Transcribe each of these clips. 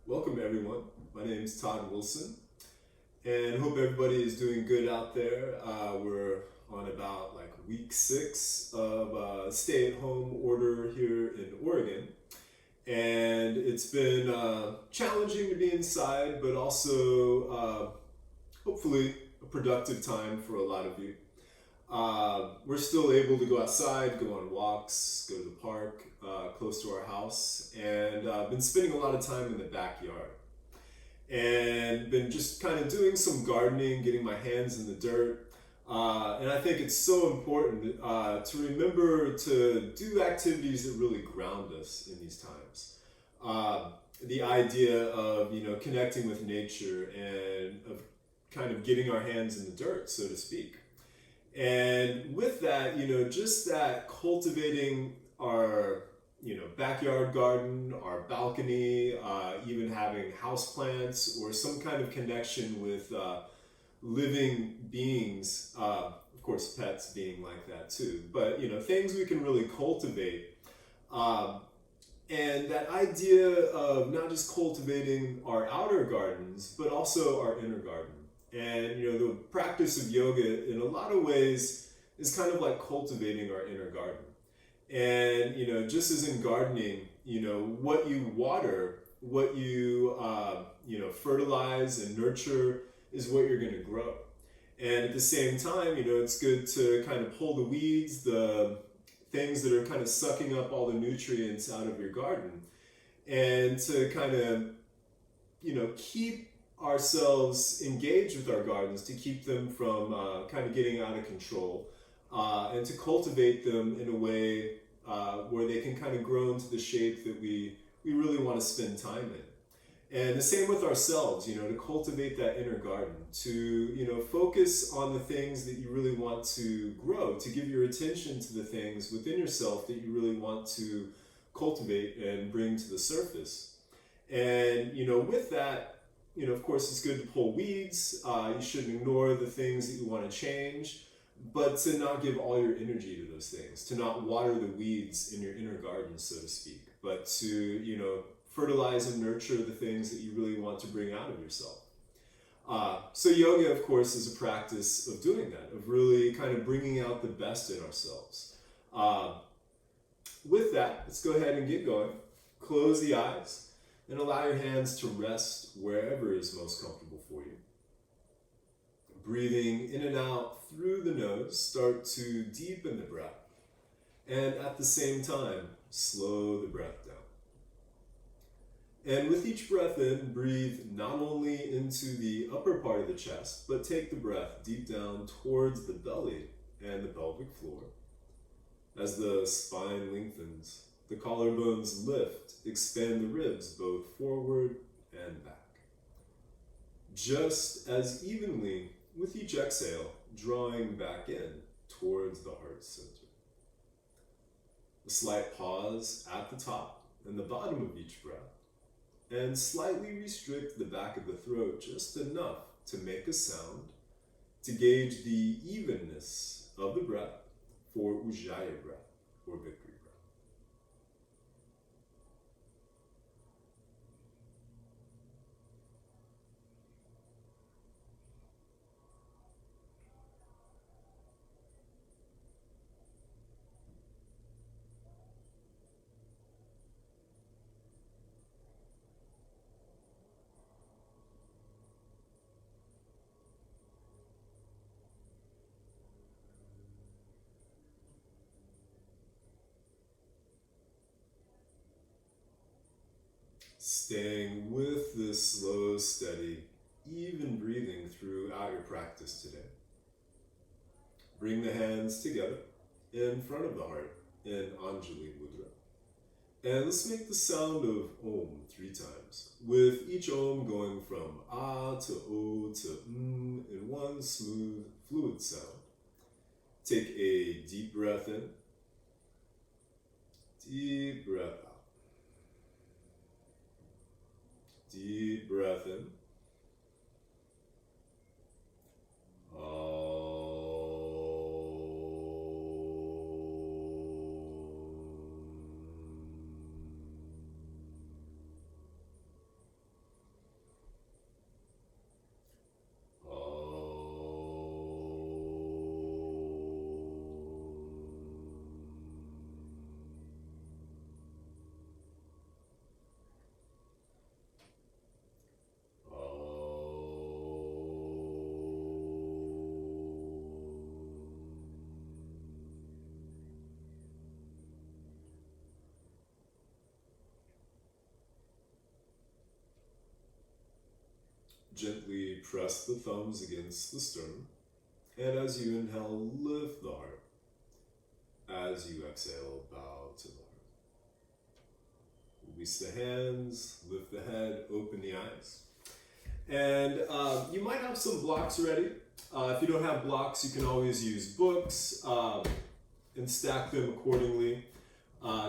Welcome everyone. My name is Todd Wilson, and hope everybody is doing good out there. We're on about like week 6 of stay-at-home order here in Oregon, and it's been challenging to be inside, but also hopefully a productive time for a lot of you. We're still able to go outside, go on walks, go to the park close to our house, and been spending a lot of time in the backyard. And been just kind of doing some gardening, getting my hands in the dirt. And I think it's so important to remember to do activities that really ground us in these times. The idea of connecting with nature and of kind of getting our hands in the dirt, so to speak. And with that, just that cultivating our, backyard garden, our balcony, even having houseplants or some kind of connection with living beings, of course, pets being like that too, but, things we can really cultivate. And that idea of not just cultivating our outer gardens, but also our inner garden. And the practice of yoga in a lot of ways is kind of like cultivating our inner garden. And just as in gardening, what you water, what you fertilize and nurture is what you're going to grow. And at the same time, it's good to kind of pull the weeds, the things that are kind of sucking up all the nutrients out of your garden, and to kind of keep ourselves engaged with our gardens, to keep them from kind of getting out of control, and to cultivate them in a way where they can kind of grow into the shape that we really want to spend time in. And the same with ourselves, to cultivate that inner garden, to focus on the things that you really want to grow, to give your attention to the things within yourself that you really want to cultivate and bring to the surface. And with that, of course, it's good to pull weeds. You shouldn't ignore the things that you want to change, but to not give all your energy to those things, to not water the weeds in your inner garden, so to speak, but to, fertilize and nurture the things that you really want to bring out of yourself. So yoga, of course, is a practice of doing that, of really kind of bringing out the best in ourselves. With that, let's go ahead and get going. Close the eyes and allow your hands to rest wherever is most comfortable for you. Breathing in and out through the nose, start to deepen the breath. And at the same time, slow the breath down. And with each breath in, breathe not only into the upper part of the chest, but take the breath deep down towards the belly and the pelvic floor. As the spine lengthens, the collarbones lift, expand the ribs both forward and back. Just as evenly with each exhale, drawing back in towards the heart center. A slight pause at the top and the bottom of each breath, and slightly restrict the back of the throat just enough to make a sound to gauge the evenness of the breath for Ujjayi breath or victory breath. Staying with this slow, steady, even breathing throughout your practice today. Bring the hands together in front of the heart in Anjali Mudra. And let's make the sound of Om 3 times, with each Om going from Ah to O to in one smooth, fluid sound. Take a deep breath in, deep breath out. Deep breath in. Gently press the thumbs against the sternum. And as you inhale, lift the heart. As you exhale, bow to the heart. Release the hands, lift the head, open the eyes. And you might have some blocks ready. If you don't have blocks, you can always use books and stack them accordingly,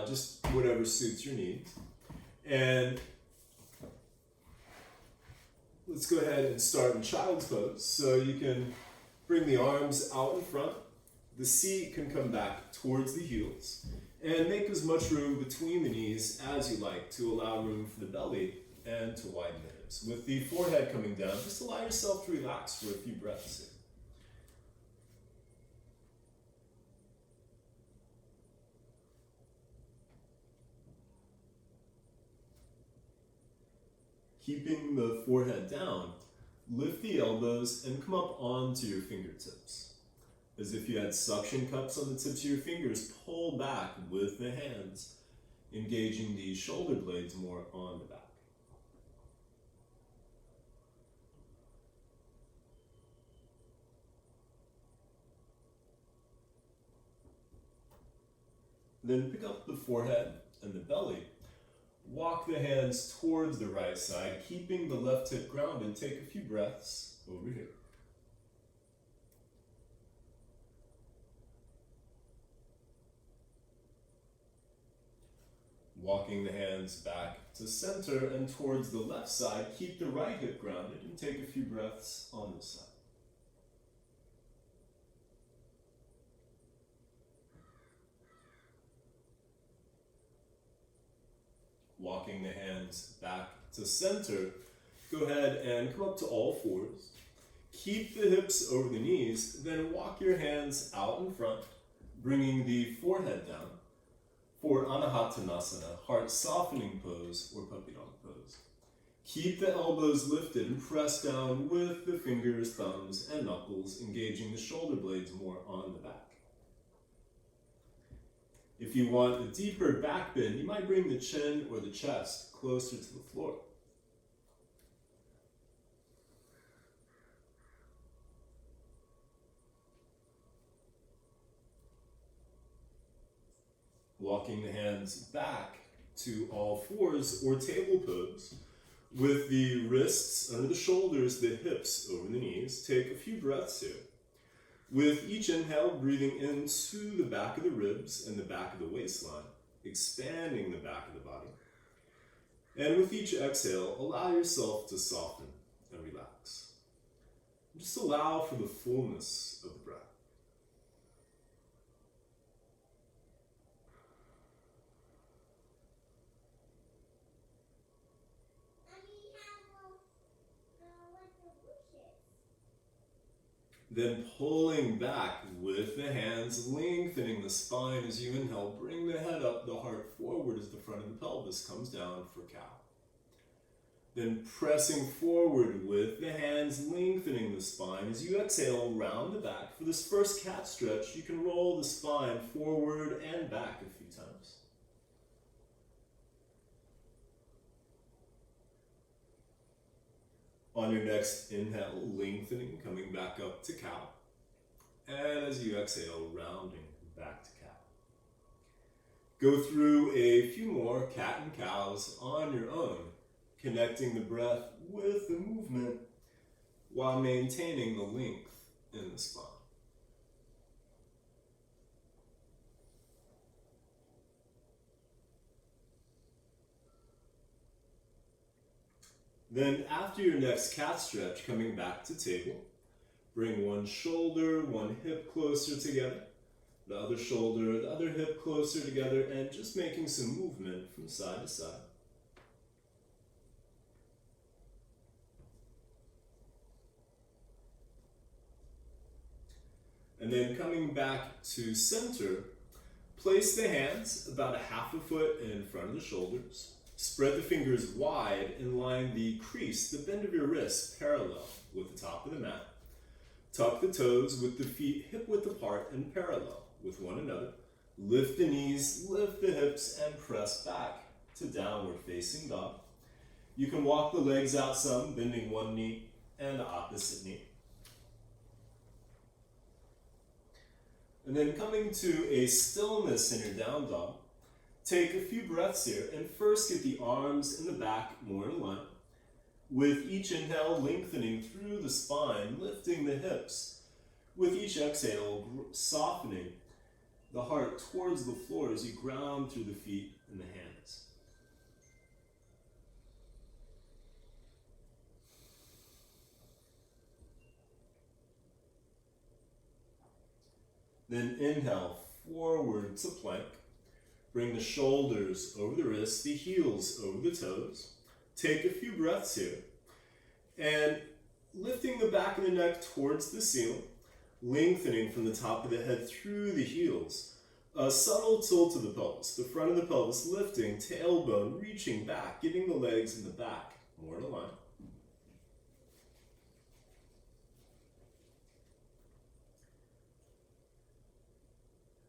just whatever suits your needs. And let's go ahead and start in child's pose. So you can bring the arms out in front. The seat can come back towards the heels. And make as much room between the knees as you like to allow room for the belly and to widen the hips. With the forehead coming down, just allow yourself to relax for a few breaths here. Keeping the forehead down, lift the elbows and come up onto your fingertips. As if you had suction cups on the tips of your fingers, pull back with the hands, engaging the shoulder blades more on the back. Then pick up the forehead and the belly. Walk the hands towards the right side, keeping the left hip grounded. Take a few breaths over here. Walking the hands back to center and towards the left side, keep the right hip grounded and take a few breaths on this side. Walking the hands back to center, go ahead and come up to all fours. Keep the hips over the knees, then walk your hands out in front, bringing the forehead down for Anahatanasana, heart softening pose or puppy dog pose. Keep the elbows lifted and press down with the fingers, thumbs, and knuckles, engaging the shoulder blades more on the back. If you want a deeper back bend, you might bring the chin or the chest closer to the floor. Walking the hands back to all fours or table pose with the wrists under the shoulders, the hips over the knees. Take a few breaths here. With each inhale, breathing into the back of the ribs and the back of the waistline, expanding the back of the body. And with each exhale, allow yourself to soften and relax. Just allow for the fullness of the breath. Then pulling back with the hands, lengthening the spine as you inhale. Bring the head up, the heart forward as the front of the pelvis comes down for cow. Then pressing forward with the hands, lengthening the spine. As you exhale, round the back. For this first cat stretch, you can roll the spine forward and back a few times. On your next inhale, lengthening, coming back up to cow. And as you exhale, rounding back to cow. Go through a few more cat and cows on your own, connecting the breath with the movement while maintaining the length in the spine. Then after your next cat stretch, coming back to table, bring one shoulder, one hip closer together, the other shoulder, the other hip closer together, and just making some movement from side to side. And then coming back to center, place the hands about a half a foot in front of the shoulders. Spread the fingers wide and line the crease, the bend of your wrist, parallel with the top of the mat. Tuck the toes with the feet hip width apart and parallel with one another. Lift the knees, lift the hips, and press back to downward facing dog. You can walk the legs out some, bending one knee and the opposite knee. And then coming to a stillness in your down dog, take a few breaths here and first get the arms and the back more in line. With each inhale, lengthening through the spine, lifting the hips. With each exhale, softening the heart towards the floor as you ground through the feet and the hands. Then inhale, forward to plank. Bring the shoulders over the wrists, the heels over the toes. Take a few breaths here. And lifting the back of the neck towards the ceiling, lengthening from the top of the head through the heels. A subtle tilt of the pelvis, the front of the pelvis lifting, tailbone reaching back, getting the legs in the back more in a line.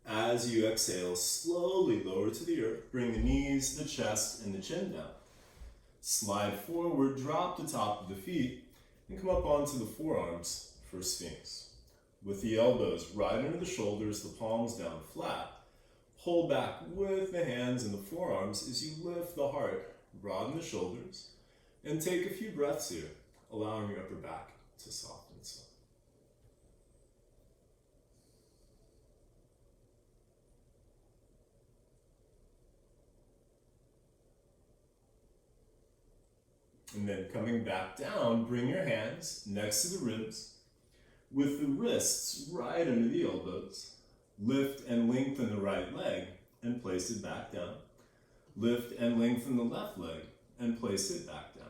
As you exhale, slowly lower to the earth. Bring the knees, the chest, and the chin down. Slide forward, drop the top of the feet, and come up onto the forearms for Sphinx. With the elbows right under the shoulders, the palms down flat. Pull back with the hands and the forearms as you lift the heart, broaden the shoulders, and take a few breaths here, allowing your upper back to soften some. And then coming back down, bring your hands next to the ribs, with the wrists right under the elbows. Lift and lengthen the right leg and place it back down. Lift and lengthen the left leg and place it back down.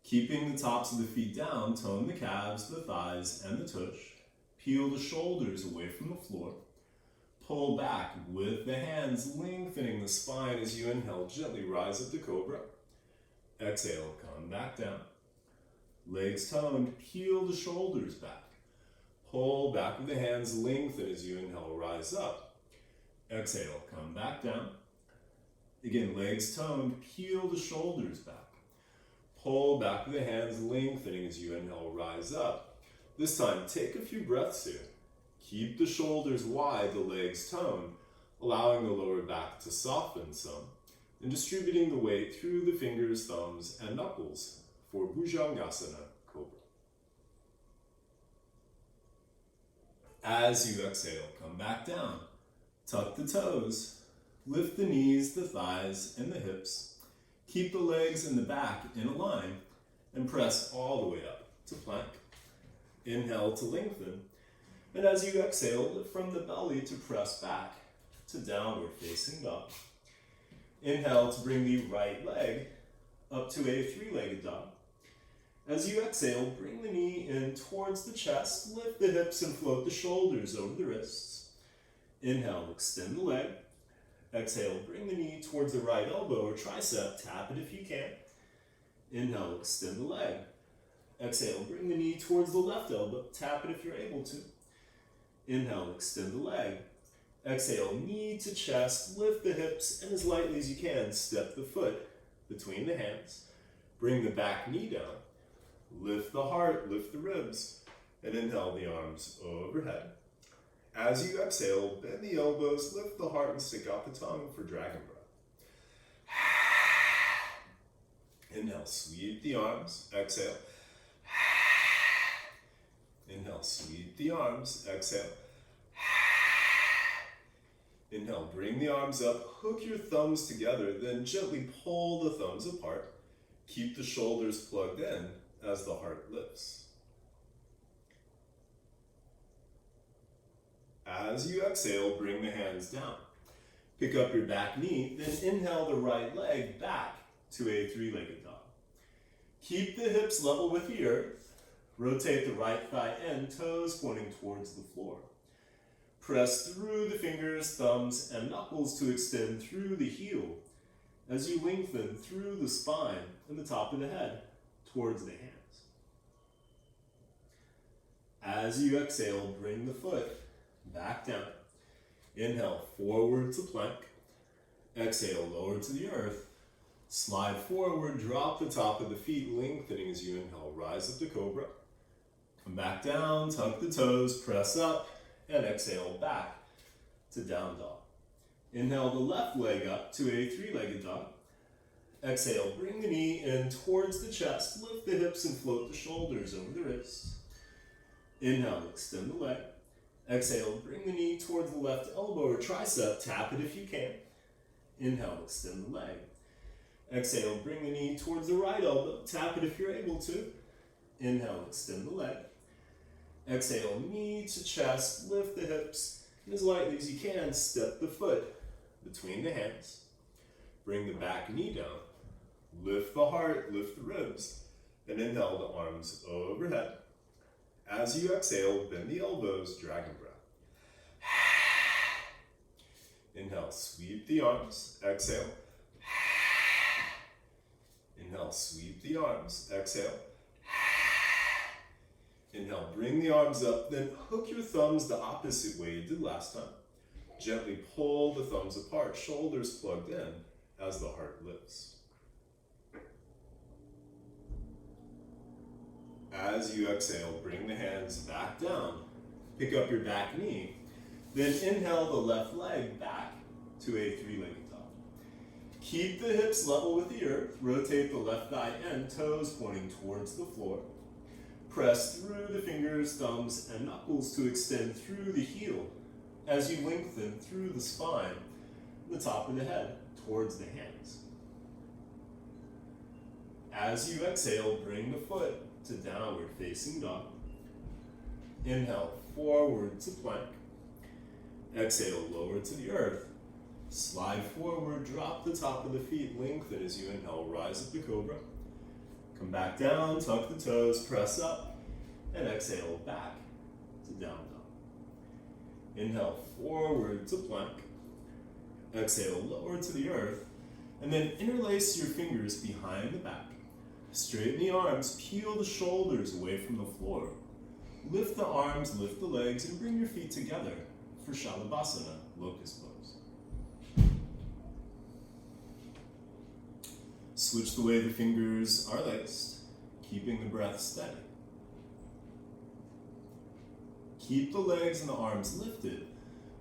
Keeping the tops of the feet down, tone the calves, the thighs, and the tush. Peel the shoulders away from the floor. Pull back with the hands, lengthening the spine as you inhale. Gently rise up to cobra. Exhale, come back down. Legs toned, peel the shoulders back. Pull back with the hands, lengthen as you inhale, rise up. Exhale, come back down. Again, legs toned, peel the shoulders back. Pull back with the hands, lengthening as you inhale, rise up. This time, take a few breaths here. Keep the shoulders wide, the legs toned, allowing the lower back to soften some, and distributing the weight through the fingers, thumbs, and knuckles for Bhujangasana Cobra. As you exhale, come back down. Tuck the toes, lift the knees, the thighs, and the hips. Keep the legs and the back in a line, and press all the way up to plank. Inhale to lengthen, and as you exhale, lift from the belly to press back to downward facing dog. Inhale to bring the right leg up to a three-legged dog. As you exhale, bring the knee in towards the chest, lift the hips and float the shoulders over the wrists. Inhale, extend the leg. Exhale, bring the knee towards the right elbow or tricep, tap it if you can. Inhale, extend the leg. Exhale, bring the knee towards the left elbow, tap it if you're able to. Inhale, extend the leg. Exhale, knee to chest, lift the hips, and as lightly as you can, step the foot between the hands. Bring the back knee down. Lift the heart, lift the ribs, and inhale the arms overhead. As you exhale, bend the elbows, lift the heart, and stick out the tongue for dragon breath. Inhale, sweep the arms, exhale. Inhale, sweep the arms, exhale. Inhale, bring the arms up, hook your thumbs together, then gently pull the thumbs apart. Keep the shoulders plugged in as the heart lifts. As you exhale, bring the hands down. Pick up your back knee, then inhale the right leg back to a three-legged dog. Keep the hips level with the earth. Rotate the right thigh in, toes pointing towards the floor. Press through the fingers, thumbs, and knuckles to extend through the heel as you lengthen through the spine and the top of the head towards the hands. As you exhale, bring the foot back down. Inhale, forward to plank. Exhale, lower to the earth. Slide forward, drop the top of the feet, lengthening as you inhale, rise up to cobra. Come back down, tuck the toes, press up, and exhale back to down dog. Inhale the left leg up to a three-legged dog. Exhale, bring the knee in towards the chest, lift the hips and float the shoulders over the wrists. Inhale, extend the leg. Exhale, bring the knee towards the left elbow or tricep, tap it if you can. Inhale, extend the leg. Exhale, bring the knee towards the right elbow, tap it if you're able to. Inhale, extend the leg. Exhale, knee to chest, lift the hips, and as lightly as you can, step the foot between the hands. Bring the back knee down. Lift the heart, lift the ribs, and inhale the arms overhead. As you exhale, bend the elbows, dragon breath. Inhale, sweep the arms, exhale. Inhale, sweep the arms, exhale. Inhale, bring the arms up, then hook your thumbs the opposite way you did last time. Gently pull the thumbs apart, shoulders plugged in as the heart lifts. As you exhale, bring the hands back down. Pick up your back knee. Then inhale the left leg back to a three-legged dog. Keep the hips level with the earth. Rotate the left thigh in, toes pointing towards the floor. Press through the fingers, thumbs, and knuckles to extend through the heel as you lengthen through the spine, the top of the head towards the hands. As you exhale, bring the foot to downward facing dog. Inhale, forward to plank. Exhale, lower to the earth. Slide forward, drop the top of the feet, lengthen as you inhale, rise up to cobra. Come back down, tuck the toes, press up, and exhale back to down dog. Inhale, forward to plank. Exhale, lower to the earth, and then interlace your fingers behind the back. Straighten the arms, peel the shoulders away from the floor. Lift the arms, lift the legs, and bring your feet together for Shalabhasana, locust pose. Switch the way the fingers are laced, keeping the breath steady. Keep the legs and the arms lifted,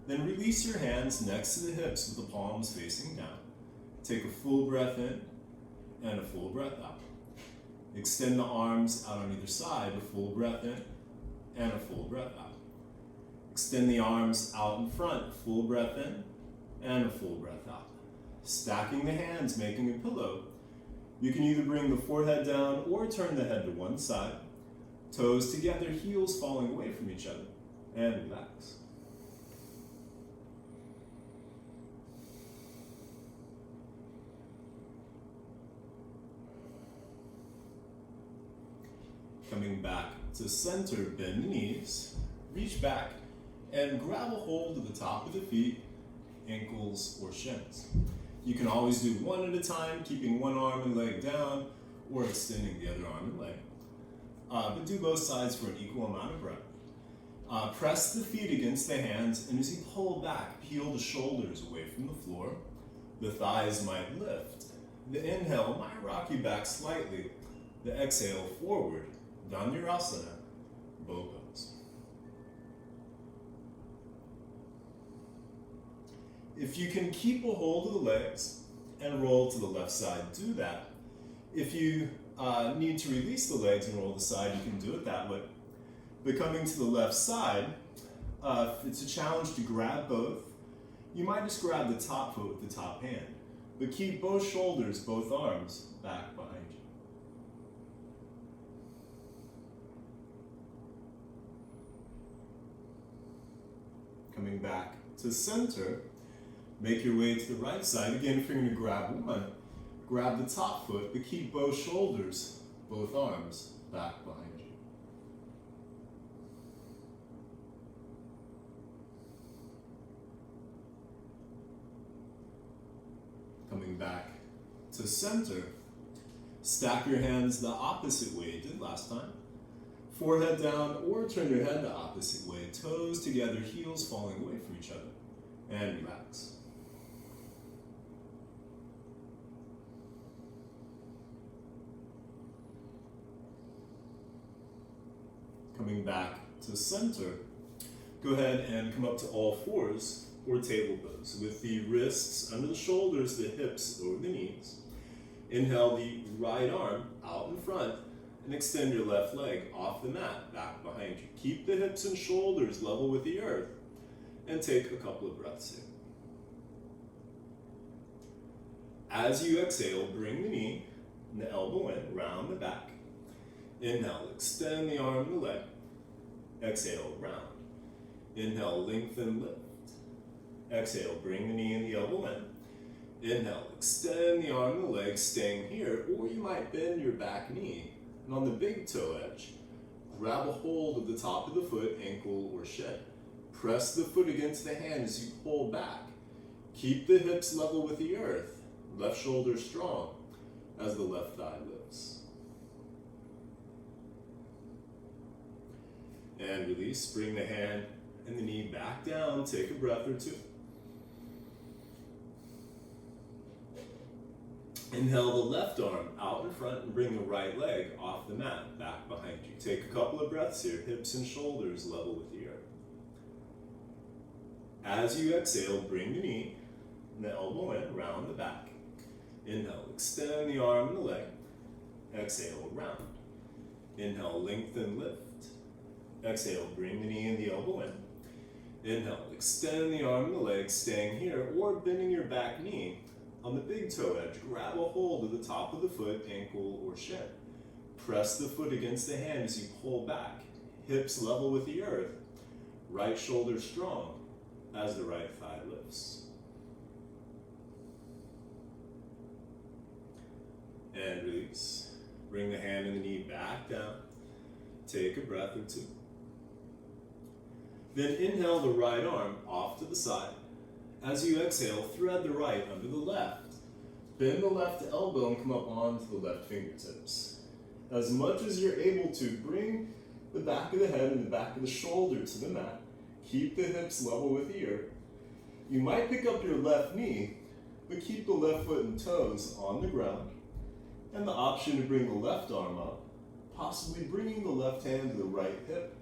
then release your hands next to the hips with the palms facing down. Take a full breath in and a full breath out. Extend the arms out on either side, a full breath in and a full breath out. Extend the arms out in front, full breath in and a full breath out. Stacking the hands, making a pillow. You can either bring the forehead down or turn the head to one side. Toes together, heels falling away from each other, and relax. Coming back to center, bend the knees, reach back, and grab a hold of the top of the feet, ankles, or shins. You can always do one at a time, keeping one arm and leg down, or extending the other arm and leg. But do both sides for an equal amount of breath. Press the feet against the hands, and as you pull back, peel the shoulders away from the floor. The thighs might lift. The inhale might rock you back slightly. The exhale forward, Dhanurasana, bow pose. If you can keep a hold of the legs and roll to the left side, do that. If you need to release the legs and roll to the side, you can do it that way. But coming to the left side, if it's a challenge to grab both, you might just grab the top foot with the top hand, but keep both shoulders, both arms back behind you. Coming back to center, make your way to the right side. Again, if you're going to grab one, grab the top foot, but keep both shoulders, both arms back behind you. Coming back to center, stack your hands the opposite way you did last time. Forehead down or turn your head the opposite way. Toes together, heels falling away from each other. And relax. coming back to center, go ahead and come up to all fours or table pose with the wrists under the shoulders, the hips over the knees. Inhale the right arm out in front and extend your left leg off the mat, back behind you. Keep the hips and shoulders level with the earth and take a couple of breaths here. As you exhale, bring the knee and the elbow in, round the back. Inhale, extend the arm and the leg. Exhale, round. Inhale, lengthen, lift. Exhale, bring the knee and the elbow in. Inhale, extend the arm and the leg, staying here, or you might bend your back knee. And on the big toe edge, grab a hold of the top of the foot, ankle, or shin. Press the foot against the hand as you pull back. Keep the hips level with the earth. Left shoulder strong as the left thigh lifts. And release, bring the hand and the knee back down, take a breath or two. Inhale the left arm out in front and bring the right leg off the mat, back behind you. Take a couple of breaths here, hips and shoulders level with the earth. As you exhale, bring the knee and the elbow in, round the back. Inhale, extend the arm and the leg. Exhale, round. Inhale, lengthen, lift. Exhale, bring the knee and the elbow in. Inhale, extend the arm and the leg, staying here, or bending your back knee. On the big toe edge, grab a hold of the top of the foot, ankle, or shin. Press the foot against the hand as you pull back. Hips level with the earth. Right shoulder strong as the right thigh lifts. And release. Bring the hand and the knee back down. Take a breath or two. Then inhale the right arm off to the side. As you exhale, thread the right under the left. Bend the left elbow and come up onto the left fingertips. As much as you're able to, bring the back of the head and the back of the shoulder to the mat. Keep the hips level with the earth. You might pick up your left knee, but keep the left foot and toes on the ground. And the option to bring the left arm up, possibly bringing the left hand to the right hip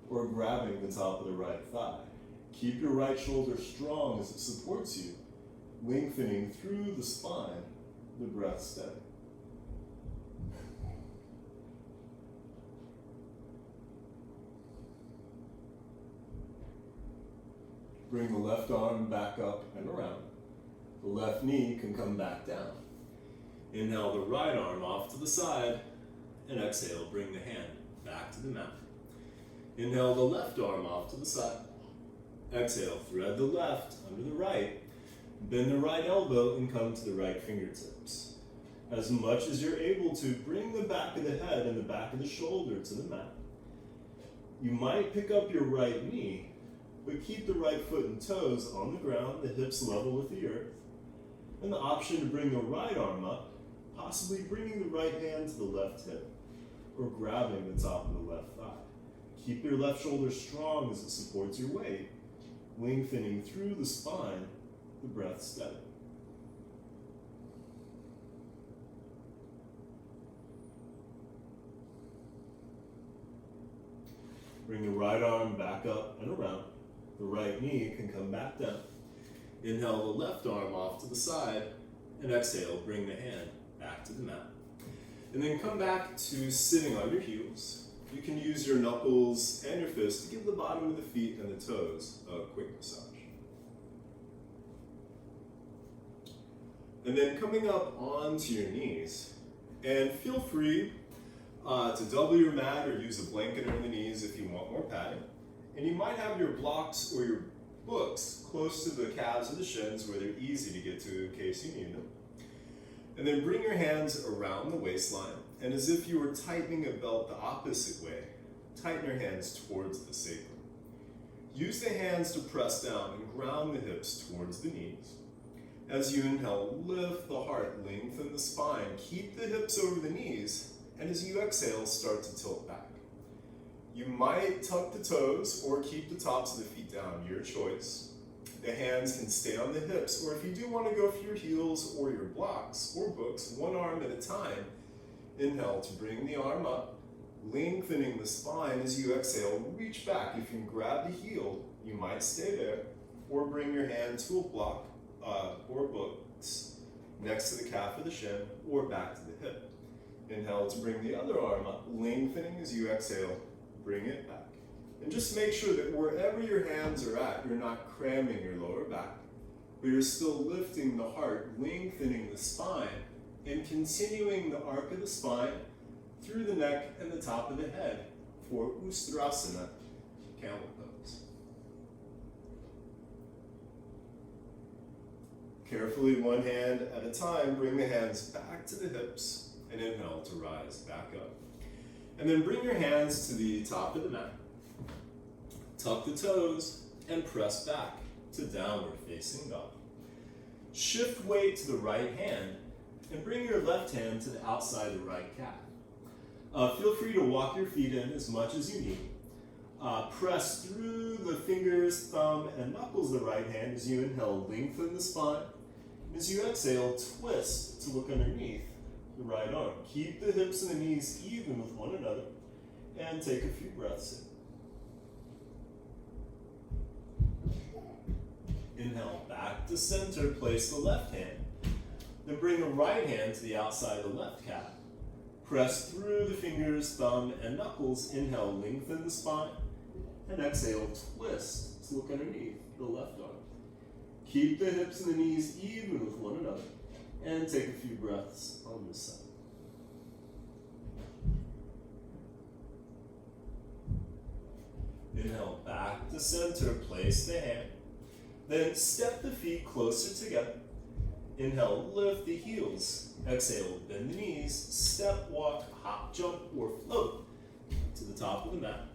or grabbing the top of the right thigh. Keep your right shoulder strong as it supports you, lengthening through the spine, the breath steady. Bring the left arm back up and around. The left knee can come back down. Inhale the right arm off to the side, and exhale, bring the hand back to the mat. Inhale the left arm off to the side. Exhale, thread the left under the right. Bend the right elbow and come to the right fingertips. As much as you're able to, bring the back of the head and the back of the shoulder to the mat. You might pick up your right knee, but keep the right foot and toes on the ground, the hips level with the earth. And the option to bring the right arm up, possibly bringing the right hand to the left hip, or grabbing the top of the left thigh. Keep your left shoulder strong as it supports your weight, lengthening through the spine, the breath steady. Bring the right arm back up and around. The right knee can come back down. Inhale the left arm off to the side, and exhale, bring the hand back to the mat. And then come back to sitting on your heels. You can use your knuckles and your fists to give the bottom of the feet and the toes a quick massage. And then coming up onto your knees, and feel free to double your mat or use a blanket under the knees if you want more padding. And you might have your blocks or your books close to the calves or the shins where they're easy to get to in case you need them. And then bring your hands around the waistline, and as if you were tightening a belt the opposite way, tighten your hands towards the sacrum. Use the hands to press down and ground the hips towards the knees. As you inhale, lift the heart, lengthen the spine, keep the hips over the knees, and as you exhale, start to tilt back. You might tuck the toes or keep the tops of the feet down, your choice. The hands can stay on the hips, or if you do want to go for your heels or your blocks or books, one arm at a time, inhale to bring the arm up, lengthening the spine as you exhale. Reach back. If you can grab the heel, you might stay there, or bring your hand to a block or books next to the calf or the shin, or back to the hip. Inhale to bring the other arm up, lengthening as you exhale, bring it back. And just make sure that wherever your hands are at, you're not cramming your lower back, but you're still lifting the heart, lengthening the spine, and continuing the arc of the spine through the neck and the top of the head for Ustrasana, camel pose. Carefully, one hand at a time, bring the hands back to the hips, and inhale to rise back up. And then bring your hands to the top of the mat. Tuck the toes and press back to downward facing dog. Shift weight to the right hand and bring your left hand to the outside of the right calf. Feel free to walk your feet in as much as you need. Press through the fingers, thumb, and knuckles of the right hand as you inhale, lengthen the spine. As you exhale, twist to look underneath the right arm. Keep the hips and the knees even with one another, and take a few breaths in. Inhale, back to center, place the left hand. Then bring the right hand to the outside of the left calf. Press through the fingers, thumb, and knuckles. Inhale, lengthen the spine. And exhale, twist to look underneath the left arm. Keep the hips and the knees even with one another. And take a few breaths on this side. Inhale, back to center, place the hand. Then step the feet closer together. Inhale, lift the heels. Exhale, bend the knees. Step, walk, hop, jump, or float to the top of the mat.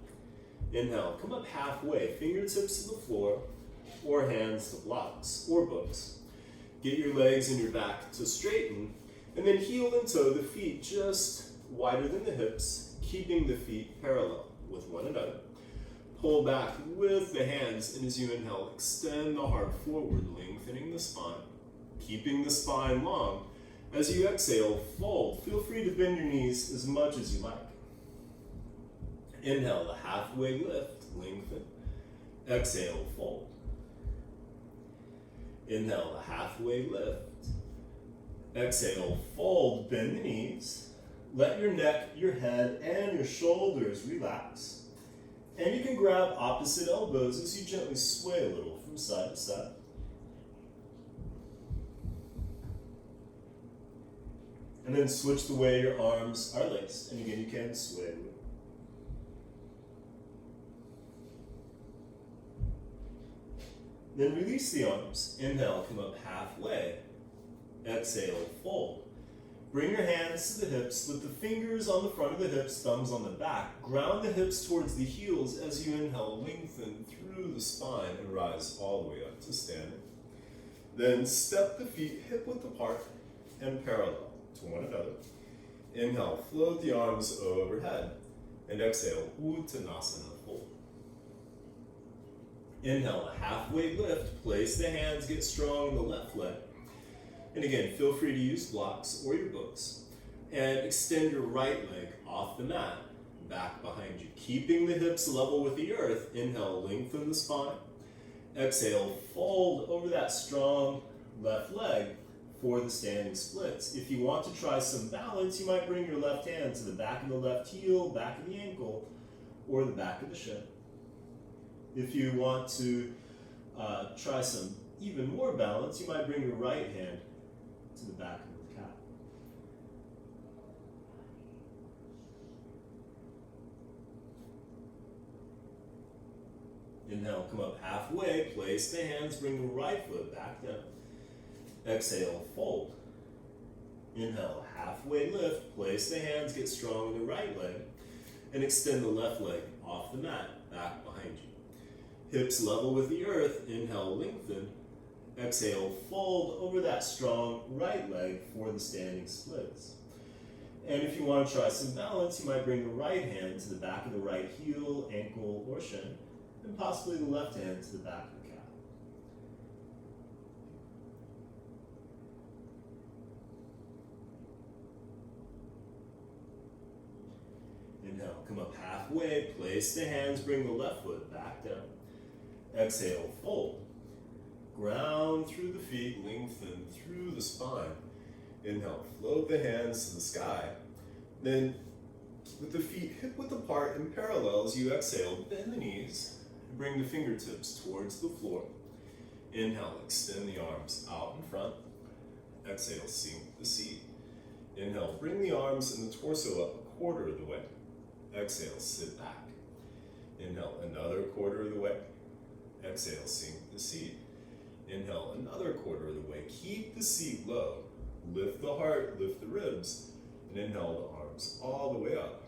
Inhale, come up halfway, fingertips to the floor, or hands to blocks or books. Get your legs and your back to straighten, and then heel and toe the feet just wider than the hips, keeping the feet parallel with one another. Pull back with the hands, and as you inhale, extend the heart forward, lengthening the spine, keeping the spine long. As you exhale, fold. Feel free to bend your knees as much as you like. Inhale, the halfway lift, lengthen. Exhale, fold. Inhale, the halfway lift. Exhale, fold, bend the knees. Let your neck, your head, and your shoulders relax. And you can grab opposite elbows as you gently sway a little from side to side. And then switch the way your arms are laced. And again, you can sway a little. Then release the arms. Inhale, come up halfway. Exhale, fold. Bring your hands to the hips with the fingers on the front of the hips, thumbs on the back. Ground the hips towards the heels as you inhale, lengthen through the spine and rise all the way up to standing. Then step the feet hip width apart and parallel to one another. Inhale, float the arms overhead. And exhale, Uttanasana, fold. Inhale, a halfway lift. Place the hands, get strong in the left leg. And again, feel free to use blocks or your books. And extend your right leg off the mat, back behind you. Keeping the hips level with the earth. Inhale, lengthen the spine. Exhale, fold over that strong left leg for the standing splits. If you want to try some balance, you might bring your left hand to the back of the left heel, back of the ankle, or the back of the shin. If you want to try some even more balance, you might bring your right hand to the back of the calf. Inhale, come up halfway, place the hands, bring the right foot back down. Exhale, fold. Inhale, halfway lift, place the hands, get strong in the right leg, and extend the left leg off the mat, back behind you. Hips level with the earth. Inhale, lengthen. Exhale, fold over that strong right leg for the standing splits. And if you want to try some balance, you might bring the right hand to the back of the right heel, ankle, or shin, and possibly the left hand to the back of the calf. Inhale, come up halfway, place the hands, bring the left foot back down. Exhale, fold. Ground through the feet, lengthen through the spine. Inhale, float the hands to the sky. Then, with the feet hip-width apart in parallel as you exhale, bend the knees and bring the fingertips towards the floor. Inhale, extend the arms out in front. Exhale, sink the seat. Inhale, bring the arms and the torso up a quarter of the way. Exhale, sit back. Inhale, another quarter of the way. Exhale, sink the seat. Inhale, another quarter of the way. Keep the seat low. Lift the heart, lift the ribs. And inhale the arms all the way up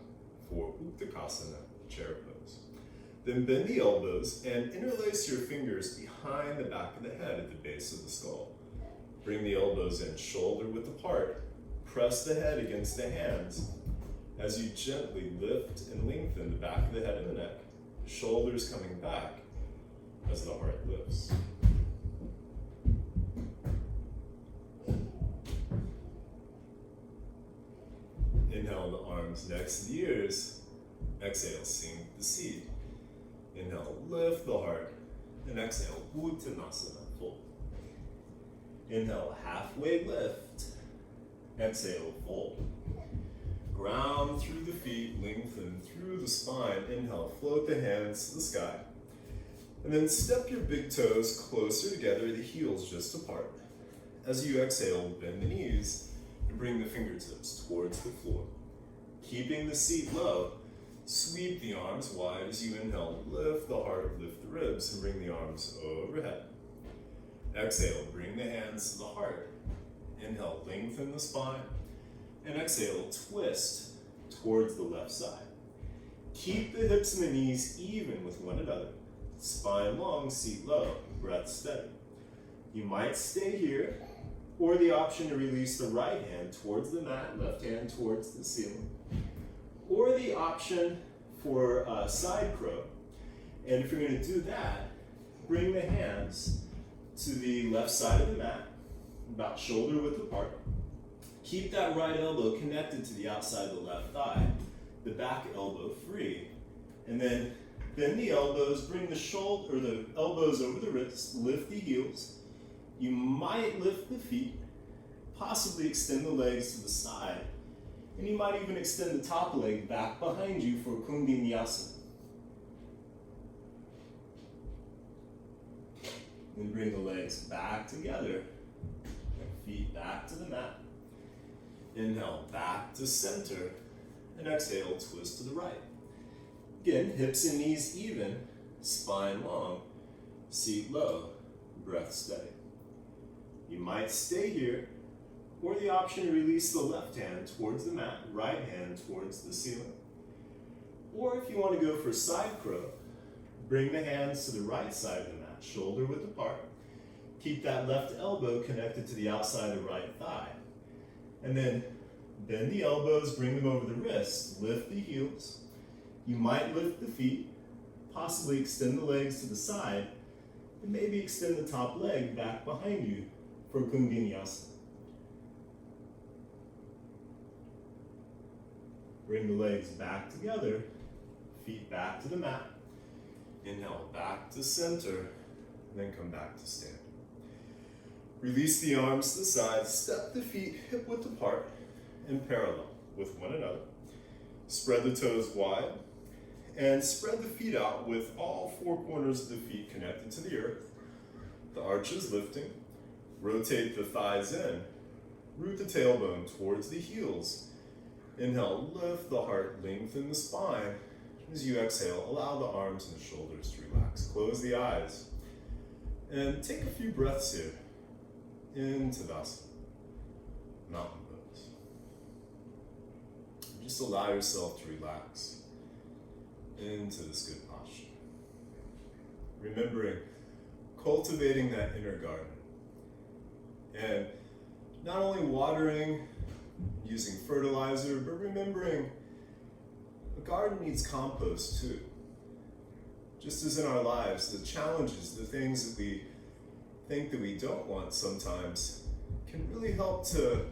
for Uttanasana, chair pose. Then bend the elbows and interlace your fingers behind the back of the head at the base of the skull. Bring the elbows in shoulder width apart. Press the head against the hands as you gently lift and lengthen the back of the head and the neck, shoulders coming back as the heart lifts. Inhale the arms next to the ears. Exhale, sink the seat. Inhale, lift the heart. And exhale, Uttanasana, fold. Inhale, halfway lift. Exhale, fold. Ground through the feet, lengthen through the spine. Inhale, float the hands to the sky. And then step your big toes closer together, the heels just apart. As you exhale, bend the knees and bring the fingertips towards the floor. Keeping the seat low, sweep the arms wide as you inhale, lift the heart, lift the ribs, and bring the arms overhead. Exhale, bring the hands to the heart. Inhale, lengthen the spine. And exhale, twist towards the left side. Keep the hips and the knees even with one another. Spine long, seat low, breath steady. You might stay here, or the option to release the right hand towards the mat, left hand towards the ceiling. Or the option for side crow. And if you're going to do that, bring the hands to the left side of the mat, about shoulder width apart. Keep that right elbow connected to the outside of the left thigh, the back elbow free. And then bend the elbows, bring the shoulder or the elbows over the wrists, lift the heels. You might lift the feet, possibly extend the legs to the side, and you might even extend the top leg back behind you for Kundalini. Then bring the legs back together, feet back to the mat. Inhale, back to center, and exhale, twist to the right. Again, hips and knees even, spine long, seat low, breath steady. You might stay here, or the option to release the left hand towards the mat, right hand towards the ceiling. Or if you want to go for side crow, bring the hands to the right side of the mat, shoulder width apart. Keep that left elbow connected to the outside of the right thigh. And then bend the elbows, bring them over the wrists, lift the heels. You might lift the feet, possibly extend the legs to the side, and maybe extend the top leg back behind you for Kundalini. Bring the legs back together, feet back to the mat. Inhale, back to center, and then come back to stand. Release the arms to the side, step the feet hip width apart and parallel with one another. Spread the toes wide and spread the feet out with all four corners of the feet connected to the earth. The arches lifting. Rotate the thighs in. Root the tailbone towards the heels. Inhale, lift the heart, lengthen the spine. As you exhale, allow the arms and the shoulders to relax. Close the eyes and take a few breaths here. Into Tadasana, mountain pose. Just allow yourself to relax into this good posture. Remembering cultivating that inner garden. And not only watering, using fertilizer, but remembering a garden needs compost too. Just as in our lives, the challenges, the things that we think that we don't want sometimes can really help to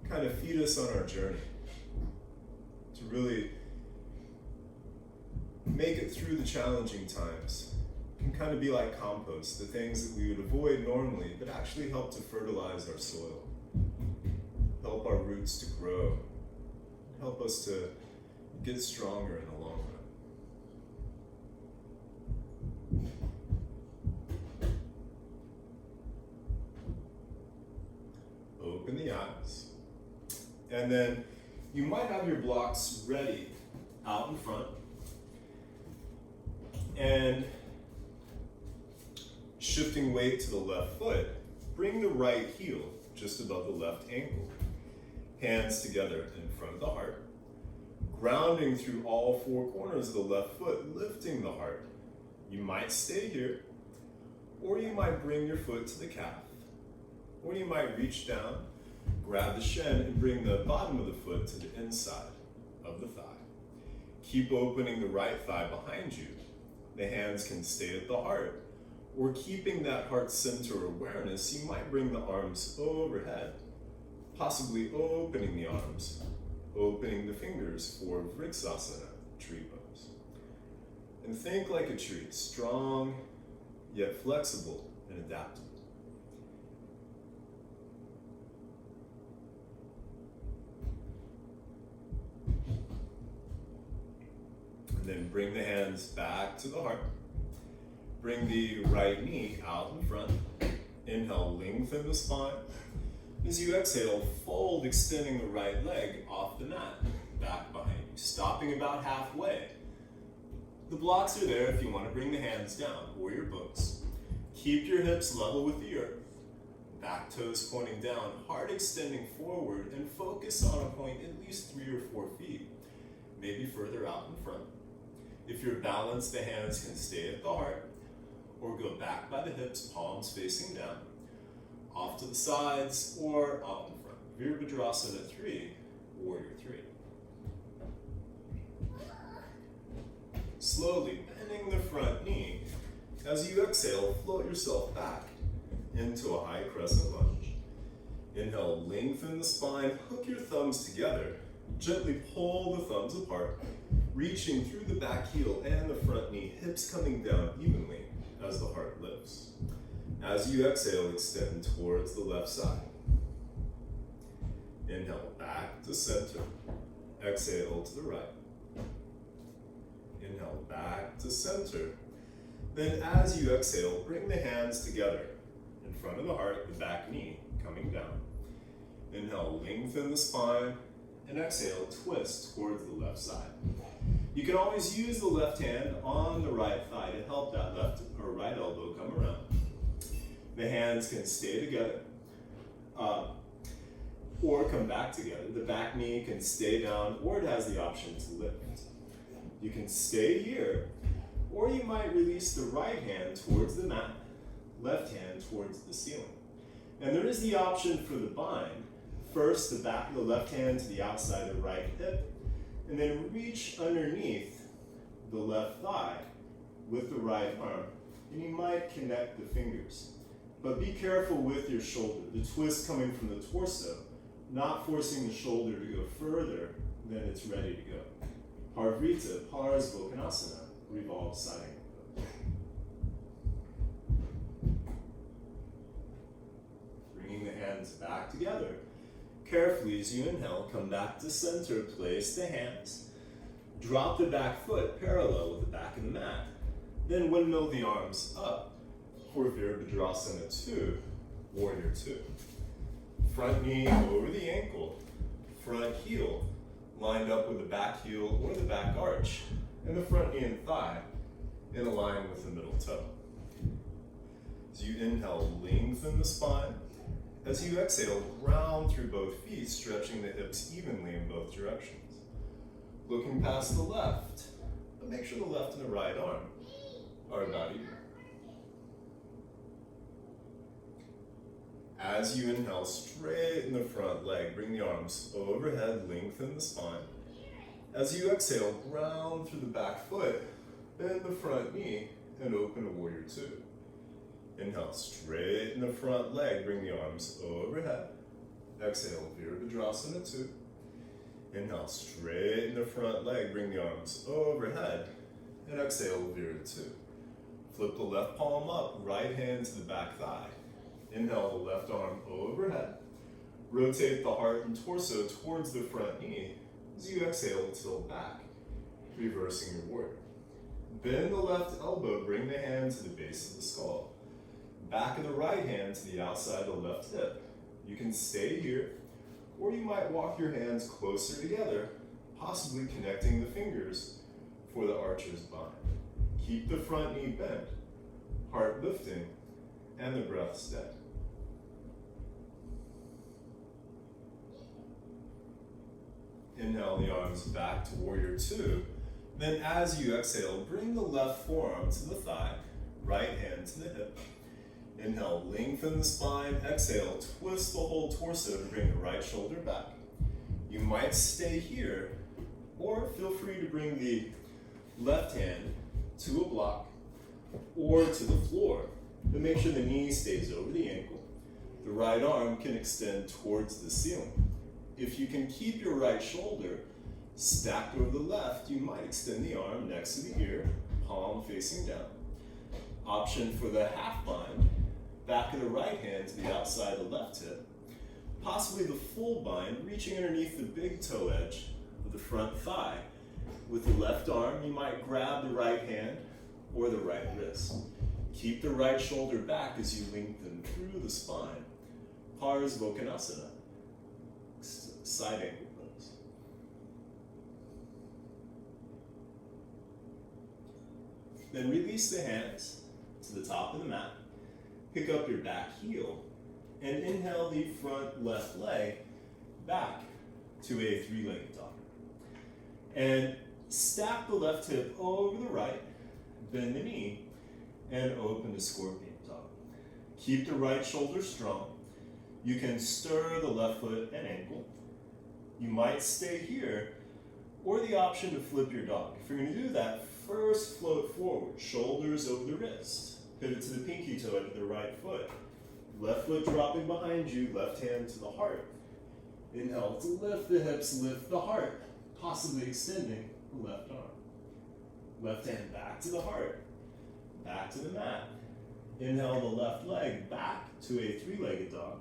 kind of feed us on our journey, to really make it through the challenging times. It can kind of be like compost, the things that we would avoid normally, but actually help to fertilize our soil, help our roots to grow, help us to get stronger in the long run. Open the eyes. And then you might have your blocks ready out in front. And shifting weight to the left foot, bring the right heel just above the left ankle. Hands together in front of the heart. Grounding through all four corners of the left foot, lifting the heart. You might stay here, or you might bring your foot to the calf. Or you might reach down, grab the shin, and bring the bottom of the foot to the inside of the thigh. Keep opening the right thigh behind you. The hands can stay at the heart, or keeping that heart center awareness, you might bring the arms overhead, possibly opening the arms, opening the fingers for Vriksasana, tree pose. And think like a tree, strong, yet flexible and adaptable. And then bring the hands back to the heart. Bring the right knee out in front. Inhale, lengthen the spine. As you exhale, fold, extending the right leg off the mat, back behind you, stopping about halfway. The blocks are there if you want to bring the hands down, or your books. Keep your hips level with the earth. Back toes pointing down, heart extending forward, and focus on a point at least 3 or 4 feet, maybe further out in front. If you're balanced, the hands can stay at the heart, or go back by the hips, palms facing down, off to the sides, or out in front. Virabhadrasana 3, Warrior 3. Slowly bending the front knee. As you exhale, float yourself back into a high crescent lunge. Inhale, lengthen the spine, hook your thumbs together. Gently pull the thumbs apart, reaching through the back heel and the front knee, hips coming down evenly as the heart lifts. As you exhale, extend towards the left side. Inhale, back to center. Exhale to the right. Inhale, back to center. Then as you exhale, bring the hands together in front of the heart, the back knee coming down. Inhale, lengthen the spine, and exhale, twist towards the left side. You can always use the left hand on the right thigh to help that left or right elbow come around. The hands can stay together or come back together. The back knee can stay down, or it has the option to lift. You can stay here, or you might release the right hand towards the mat, left hand towards the ceiling. And there is the option for the bind. First, the back of the left hand to the outside of the right hip, and then reach underneath the left thigh with the right arm. And you might connect the fingers. But be careful with your shoulder, the twist coming from the torso, not forcing the shoulder to go further than it's ready to go. Parvrita, Parsvokhanasana, revolve side angle. Bringing the hands back together. Carefully, as you inhale, come back to center, place the hands. Drop the back foot parallel with the back of the mat. Then windmill the arms up for Virabhadrasana 2, Warrior 2. Front knee over the ankle, front heel lined up with the back heel or the back arch, and the front knee and thigh in a line with the middle toe. As you inhale, lengthen the spine. As you exhale, ground through both feet, stretching the hips evenly in both directions. Looking past the left, but make sure the left and the right arm are about even. As you inhale, straighten the front leg, bring the arms overhead, lengthen the spine. As you exhale, ground through the back foot, bend the front knee, and open to Warrior 2. Inhale, straighten the front leg, bring the arms overhead. Exhale, Virabhadrasana 2. Inhale, straighten the front leg, bring the arms overhead. and exhale, veer to 2. Flip the left palm up, right hand to the back thigh. Inhale the left arm overhead. Rotate the heart and torso towards the front knee. As you exhale, tilt back, reversing your warrior. Bend the left elbow, bring the hand to the base of the skull. Back of the right hand to the outside of the left hip. You can stay here, or you might walk your hands closer together, possibly connecting the fingers for the archer's bind. Keep the front knee bent, heart lifting, and the breath steady. Inhale the arms back to warrior 2. Then as you exhale, bring the left forearm to the thigh, right hand to the hip. Inhale, lengthen the spine. Exhale, twist the whole torso to bring the right shoulder back. You might stay here, or feel free to bring the left hand to a block or to the floor, but make sure the knee stays over the ankle. The right arm can extend towards the ceiling. If you can keep your right shoulder stacked over the left, you might extend the arm next to the ear, palm facing down. Option for the half bind, back of the right hand to the outside of the left hip. Possibly the full bind, reaching underneath the big toe edge of the front thigh. With the left arm, you might grab the right hand or the right wrist. Keep the right shoulder back as you lengthen through the spine. Parsvottanasana, side angle pose. Then release the hands to the top of the mat. Pick up your back heel and inhale the front left leg back to a 3-legged dog. And stack the left hip over the right, bend the knee, and open to scorpion dog. Keep the right shoulder strong. You can stir the left foot and ankle. You might stay here, or the option to flip your dog. If you're going to do that, first float forward, shoulders over the wrist. Pivot to the pinky toe of the right foot. Left foot dropping behind you, left hand to the heart. Inhale to lift the hips, lift the heart, possibly extending the left arm. Left hand back to the heart, back to the mat. Inhale the left leg back to a 3-legged dog.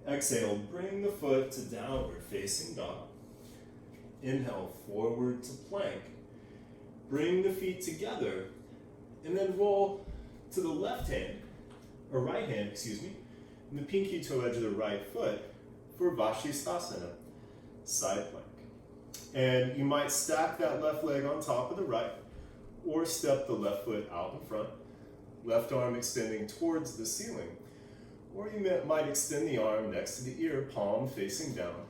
Exhale, bring the foot to downward facing dog. Inhale, forward to plank. Bring the feet together, and then roll to the left hand, or right hand, and the pinky toe edge of the right foot for Vashisthasana, side plank. And you might stack that left leg on top of the right, or step the left foot out in front, left arm extending towards the ceiling. Or you might extend the arm next to the ear, palm facing down,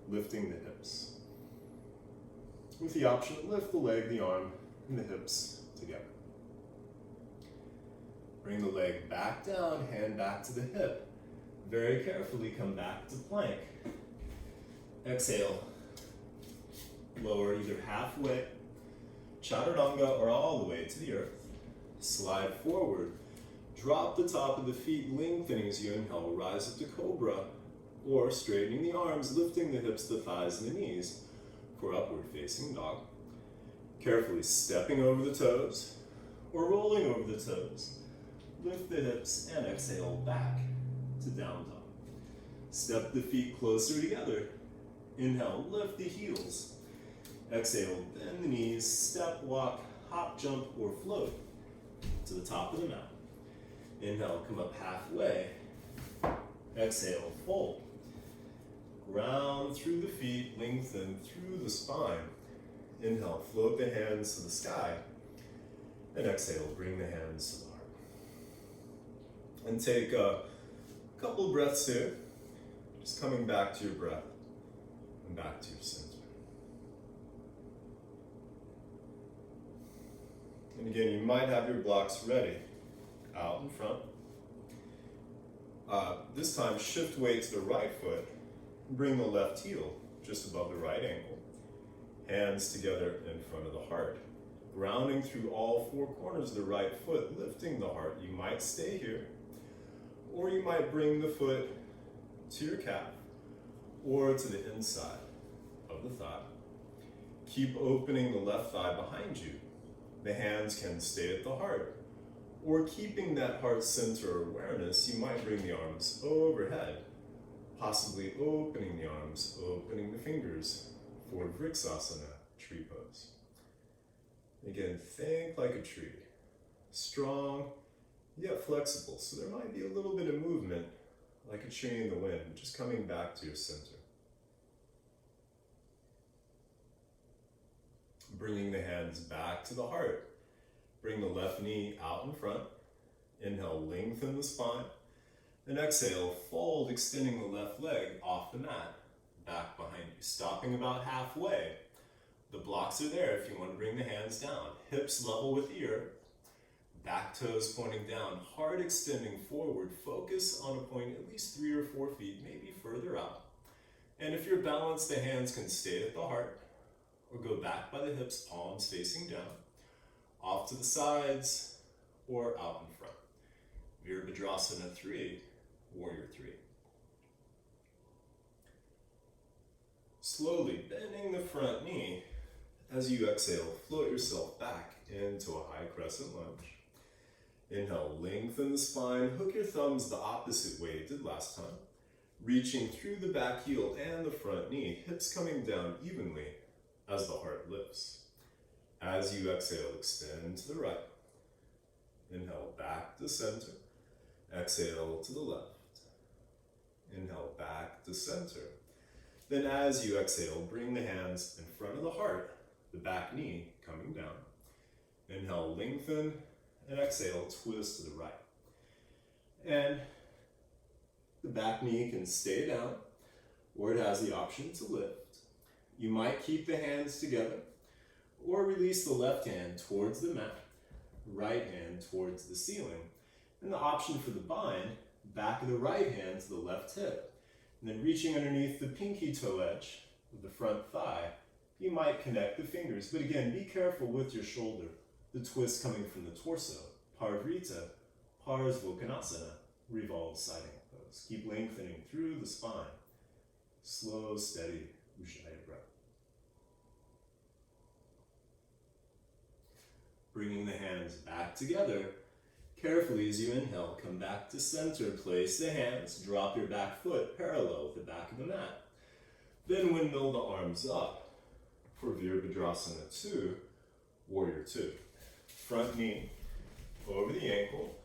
lifting the hips. With the option to lift the leg, the arm, and the hips together. Bring the leg back down, hand back to the hip. Very carefully come back to plank. Exhale, lower either halfway, chaturanga, or all the way to the earth. Slide forward. Drop the top of the feet, lengthening as you inhale. Rise up to cobra, or straightening the arms, lifting the hips, the thighs, and the knees for upward facing dog. Carefully stepping over the toes, or rolling over the toes. Lift the hips and exhale back to down dog. Step the feet closer together. Inhale, lift the heels. Exhale, bend the knees, step, walk, hop, jump, or float to the top of the mat. Inhale, come up halfway. Exhale, fold. Ground through the feet, lengthen through the spine. Inhale, float the hands to the sky. And exhale, bring the hands to the heart. And take a couple of breaths here. Just coming back to your breath and back to your center. And again, you might have your blocks ready out in front. This time, shift weight to the right foot. Bring the left heel just above the right ankle. Hands together in front of the heart. Grounding through all 4 corners of the right foot, lifting the heart. You might stay here, or you might bring the foot to your calf, or to the inside of the thigh. Keep opening the left thigh behind you. The hands can stay at the heart. Or keeping that heart center awareness, you might bring the arms overhead, possibly opening the arms, opening the fingers for Vriksasana, tree pose. Again, think like a tree, strong yet flexible. So there might be a little bit of movement like a tree in the wind, just coming back to your center. Bringing the hands back to the heart. Bring the left knee out in front. Inhale, lengthen the spine. And exhale, fold, extending the left leg off the mat, back behind you, stopping about halfway. The blocks are there if you want to bring the hands down. Hips level with ear, back toes pointing down, heart extending forward. Focus on a point at least 3 or 4 feet, maybe further out. And if you're balanced, the hands can stay at the heart or go back by the hips, palms facing down, off to the sides or out in front. Virabhadrasana 3, Warrior 3. Slowly bending the front knee. As you exhale, float yourself back into a high crescent lunge. Inhale, lengthen the spine, hook your thumbs the opposite way you did last time. Reaching through the back heel and the front knee, hips coming down evenly as the heart lifts. As you exhale, extend to the right. Inhale, back to center. Exhale to the left. Inhale, back to center. Then as you exhale, bring the hands in front of the heart, the back knee coming down. Inhale, lengthen, and exhale, twist to the right. And the back knee can stay down, or it has the option to lift. You might keep the hands together, or release the left hand towards the mat, right hand towards the ceiling. And the option for the bind, back of the right hand to the left hip. And then reaching underneath the pinky toe edge of the front thigh, you might connect the fingers. But again, be careful with your shoulder. The twist coming from the torso. Parivrita, Parsvokhanasana, revolved side angle pose. Keep lengthening through the spine. Slow, steady Ujjayi breath. Bringing the hands back together. Carefully as you inhale, come back to center. Place the hands, drop your back foot parallel with the back of the mat. Then windmill the arms up for Virabhadrasana 2, Warrior 2. Front knee over the ankle,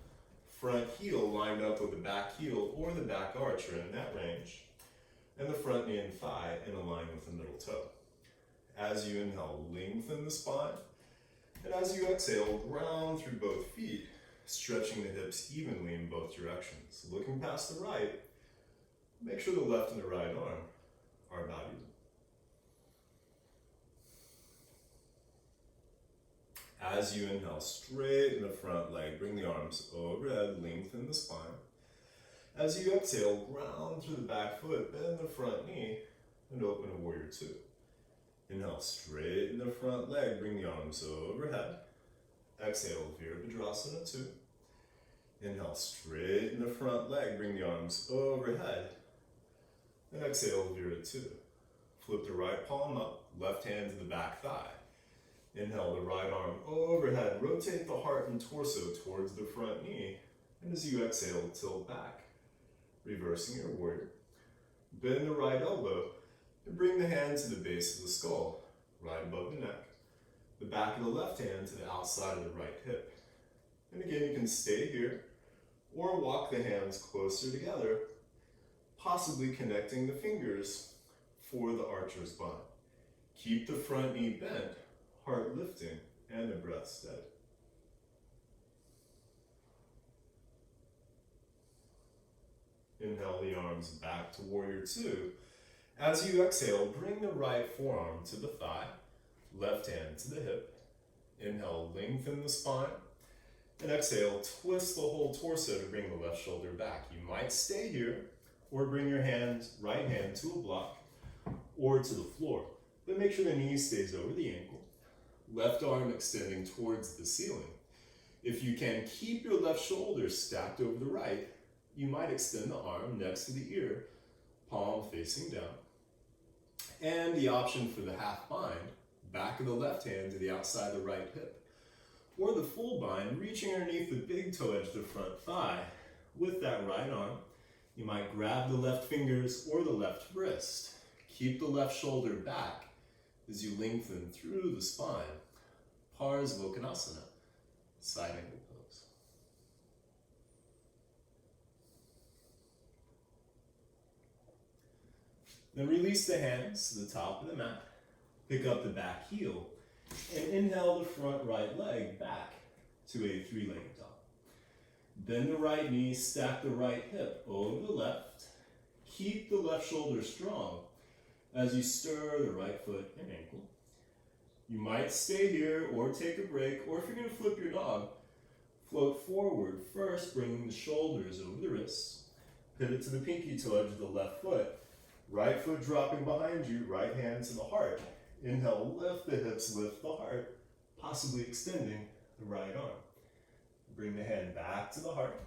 front heel lined up with the back heel or the back arch are in that range, and the front knee and thigh in a line with the middle toe. As you inhale, lengthen the spine, and as you exhale, ground through both feet, stretching the hips evenly in both directions. Looking past the right, make sure the left and the right arm are about even. As you inhale, straighten the front leg, bring the arms overhead, lengthen the spine. As you exhale, ground through the back foot, bend the front knee, and open a Warrior 2. Inhale, straighten the front leg, bring the arms overhead. Exhale, Virabhadrasana 2. Inhale, straighten the front leg, bring the arms overhead. And exhale, Vira 2. Flip the right palm up, left hand to the back thigh. Inhale the right arm overhead, rotate the heart and torso towards the front knee. And as you exhale, tilt back, reversing your warrior. Bend the right elbow and bring the hand to the base of the skull, right above the neck. The back of the left hand to the outside of the right hip. And again, you can stay here or walk the hands closer together, possibly connecting the fingers for the archer's bind. Keep the front knee bent, heart lifting, and the breath steady. Inhale the arms back to Warrior 2. As you exhale, bring the right forearm to the thigh, left hand to the hip. Inhale, lengthen the spine. And exhale, twist the whole torso to bring the left shoulder back. You might stay here, or bring your right hand to a block, or to the floor. But make sure the knee stays over the ankle. Left arm extending towards the ceiling. If you can keep your left shoulder stacked over the right, you might extend the arm next to the ear, palm facing down. And the option for the half bind, back of the left hand to the outside of the right hip. or the full bind, reaching underneath the big toe edge of the front thigh. With that right arm, you might grab the left fingers or the left wrist. Keep the left shoulder back as you lengthen through the spine. Parsvottanasana, side angle pose. Then release the hands to the top of the mat. Pick up the back heel and inhale the front right leg back to a three-legged dog. Bend the right knee, stack the right hip over the left. Keep the left shoulder strong as you stir the right foot and ankle. You might stay here or take a break, or if you're going to flip your dog, float forward first, bringing the shoulders over the wrists. Pivot to the pinky toe edge of the left foot. Right foot dropping behind you, right hand to the heart. Inhale, lift the hips, lift the heart, possibly extending the right arm. Bring the hand back to the heart,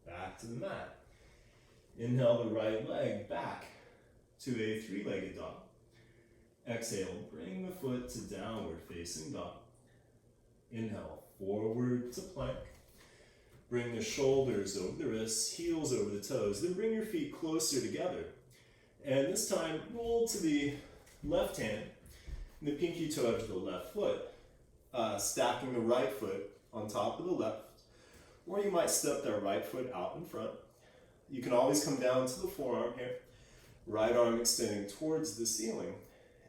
back to the mat. Inhale the right leg back to a three-legged dog. Exhale, bring the foot to downward facing dog. Inhale, forward to plank. Bring the shoulders over the wrists, heels over the toes. Then bring your feet closer together. And this time, roll to the left hand, and the pinky toe edge of the left foot, stacking the right foot on top of the left. Or you might step that right foot out in front. You can always come down to the forearm here. Right arm extending towards the ceiling.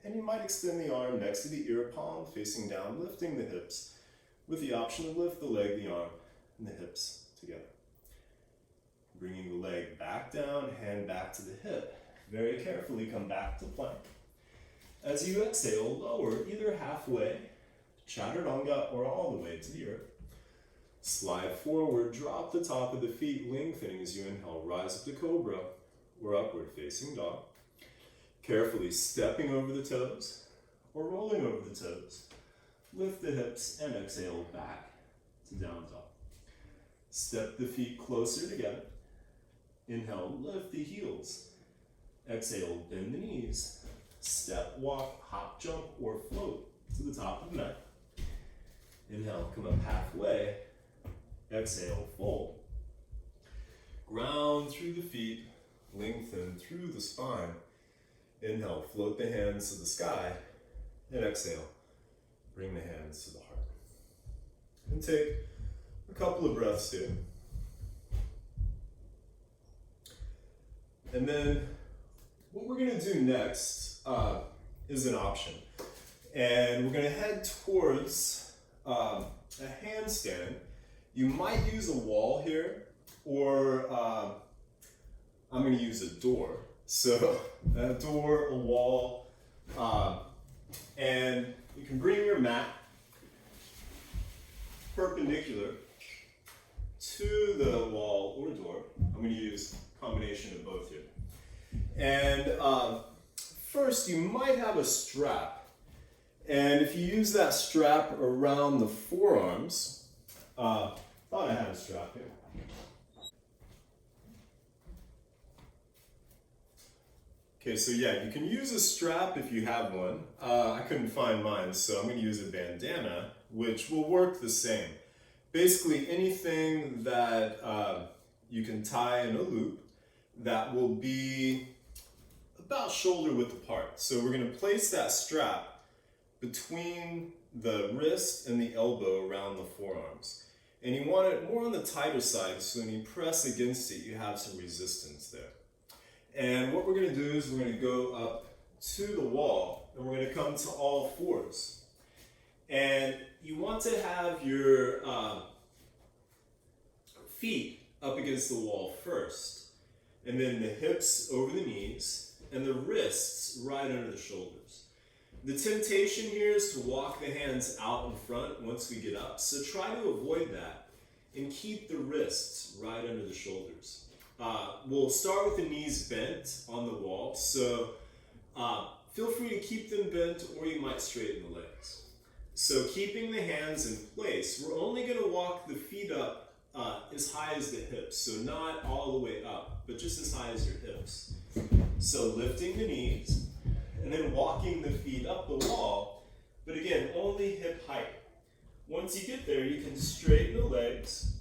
And you might extend the arm next to the ear, palm facing down, lifting the hips, with the option to lift the leg, the arm, and the hips together. Bringing the leg back down, hand back to the hip. Very carefully come back to plank. As you exhale, lower either halfway, chaturanga, or all the way to the earth. Slide forward, drop the top of the feet, lengthening as you inhale. Rise up to cobra, or upward facing dog. Carefully stepping over the toes, or rolling over the toes. Lift the hips and exhale back to down dog. Step the feet closer together. Inhale, lift the heels. Exhale, bend the knees. Step, walk, hop, jump, or float to the top of the mat. Inhale, come up halfway. Exhale, fold. Ground through the feet, lengthen through the spine. Inhale, float the hands to the sky. And exhale, bring the hands to the heart. And take a couple of breaths here. And then what we're going to do next is an option. And we're going to head towards a handstand. You might use a wall here, or I'm going to use a door. So a door, a wall, and you can bring your mat perpendicular to the wall or door. I'm going to use a combination of both here. And first, you might have a strap. And if you use that strap around the forearms, thought I had a strap here. Okay, so yeah, you can use a strap if you have one. I couldn't find mine, so I'm going to use a bandana, which will work the same. Basically, anything that you can tie in a loop that will be about shoulder width apart. So we're going to place that strap between the wrist and the elbow around the forearms. And you want it more on the tighter side, so when you press against it, you have some resistance there. And what we're going to do is we're going to go up to the wall, and we're going to come to all fours. And you want to have your feet up against the wall first, and then the hips over the knees, and the wrists right under the shoulders. The temptation here is to walk the hands out in front once we get up, so try to avoid that and keep the wrists right under the shoulders. We'll start with the knees bent on the wall, so feel free to keep them bent, or you might straighten the legs. So keeping the hands in place, we're only going to walk the feet up as high as the hips, so not all the way up, but just as high as your hips. So lifting the knees, and then walking the feet up the wall, but again, only hip height. Once you get there, you can straighten the legs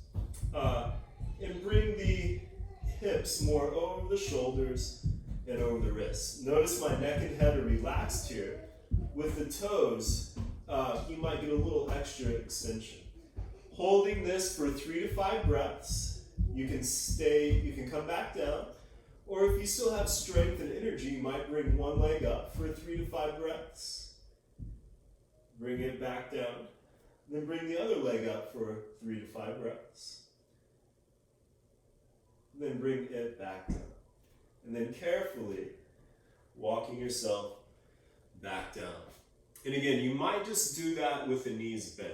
and bring the hips more over the shoulders and over the wrists. Notice my neck and head are relaxed here. With the toes, you might get a little extra extension. Holding this for 3 to 5 breaths, you can come back down, or if you still have strength and energy, you might bring one leg up for 3 to 5 breaths. Bring it back down, then bring the other leg up for 3 to 5 breaths. Then bring it back down. And then carefully walking yourself back down. And again, you might just do that with the knees bent.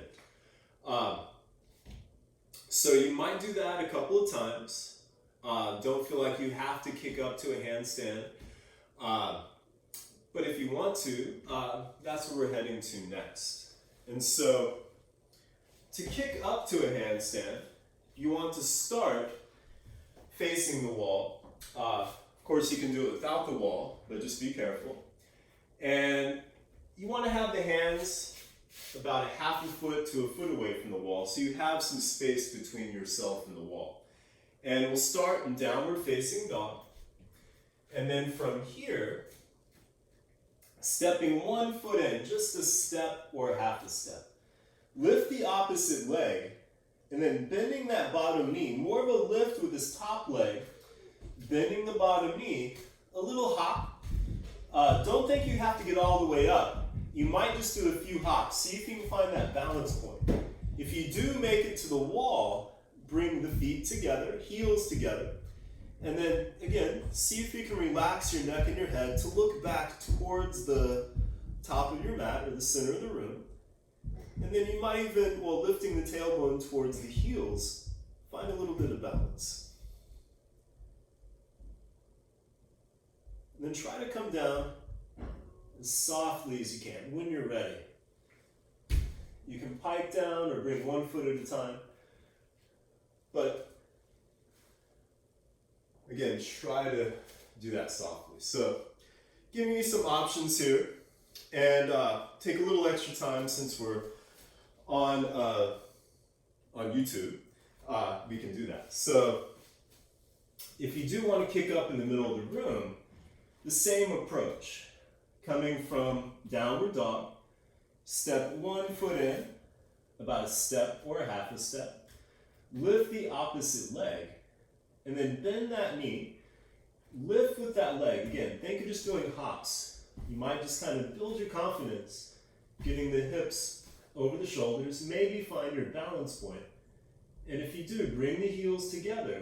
So you might do that a couple of times. Don't feel like you have to kick up to a handstand. But if you want to, that's where we're heading to next. And so to kick up to a handstand, you want to start facing the wall. Of course, you can do it without the wall, but just be careful. And you want to have the hands about a half a foot to a foot away from the wall, so you have some space between yourself and the wall. And we'll start in downward facing dog. And then from here, stepping one foot in, just a step or half a step. Lift the opposite leg, and then bending that bottom knee, more of a lift with this top leg, bending the bottom knee, a little hop. Don't think you have to get all the way up. You might just do a few hops. See if you can find that balance point. If you do make it to the wall, bring the feet together, heels together, and then again, see if you can relax your neck and your head to look back towards the top of your mat or the center of the room. And then you might even, while lifting the tailbone towards the heels, find a little bit of balance. And then try to come down as softly as you can when you're ready. You can pike down or bring one foot at a time. But again, try to do that softly. So giving you some options here, and take a little extra time since we're on YouTube. We can do that. So if you do want to kick up in the middle of the room, the same approach. Coming from downward dog, step one foot in, about a step or a half a step. Lift the opposite leg, and then bend that knee. Lift with that leg. Again, think of just doing hops. You might just kind of build your confidence, getting the hips over the shoulders, maybe find your balance point. And if you do, bring the heels together,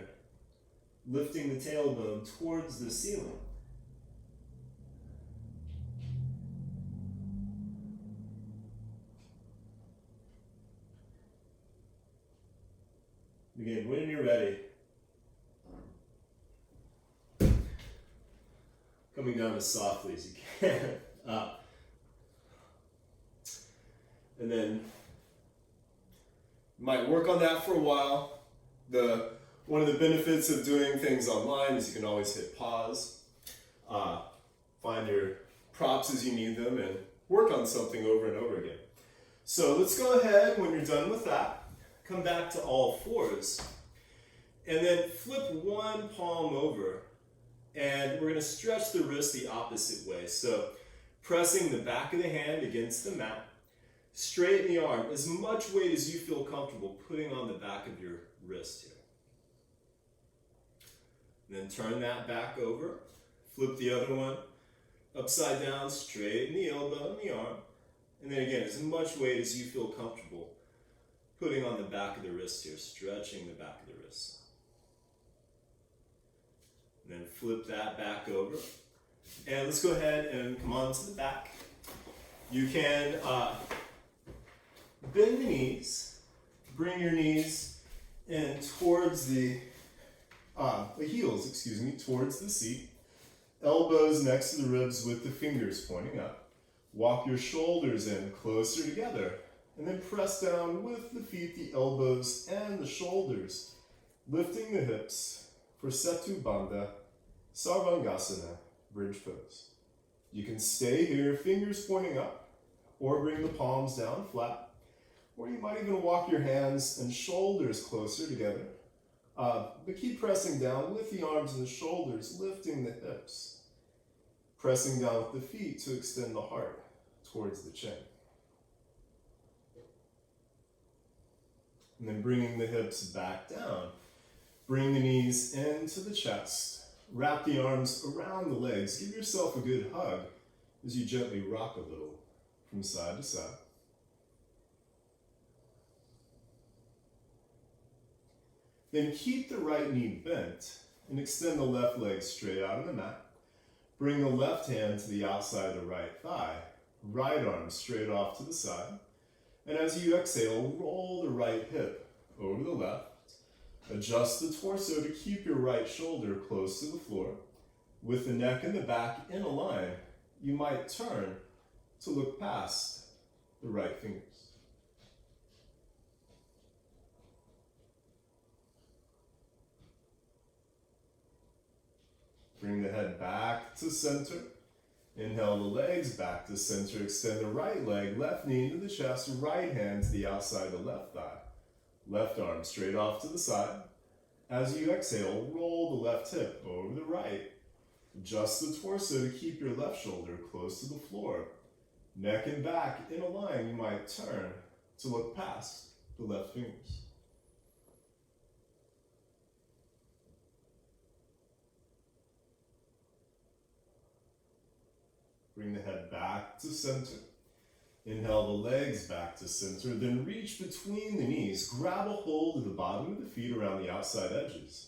lifting the tailbone towards the ceiling. Again, when you're ready, coming down as softly as you can. And then you might work on that for a while. One of the benefits of doing things online is you can always hit pause, find your props as you need them, and work on something over and over again. So let's go ahead, when you're done with that, come back to all fours, and then flip one palm over, and we're going to stretch the wrist the opposite way. So pressing the back of the hand against the mat, straighten the arm, as much weight as you feel comfortable putting on the back of your wrist here. And then turn that back over, flip the other one upside down, straighten the elbow and the arm, and then again, as much weight as you feel comfortable putting on the back of the wrist here, stretching the back of the wrist. And then flip that back over. And let's go ahead and come on to the back. You can bend the knees, bring your knees in towards the heels, towards the seat. Elbows next to the ribs with the fingers pointing up. Walk your shoulders in closer together. And then press down with the feet, the elbows, and the shoulders, lifting the hips for Setu Bandha, Sarvangasana, bridge pose. You can stay here, fingers pointing up, or bring the palms down flat, Or you might even walk your hands and shoulders closer together. But keep pressing down with the arms and the shoulders, lifting the hips. Pressing down with the feet to extend the heart towards the chin. And then bringing the hips back down. Bring the knees into the chest. Wrap the arms around the legs. Give yourself a good hug as you gently rock a little from side to side. Then keep the right knee bent and extend the left leg straight out on the mat. Bring the left hand to the outside of the right thigh. Right arm straight off to the side. And as you exhale, roll the right hip over the left. Adjust the torso to keep your right shoulder close to the floor. With the neck and the back in a line, you might turn to look past the right fingers. Bring the head back to center. Inhale the legs back to center. Extend the right leg, left knee into the chest, right hand to the outside of the left thigh. Left arm straight off to the side. As you exhale, roll the left hip over the right. Adjust the torso to keep your left shoulder close to the floor. Neck and back in a line, you might turn to look past the left fingers. Bring the head back to center. Inhale the legs back to center, then reach between the knees. Grab a hold of the bottom of the feet around the outside edges.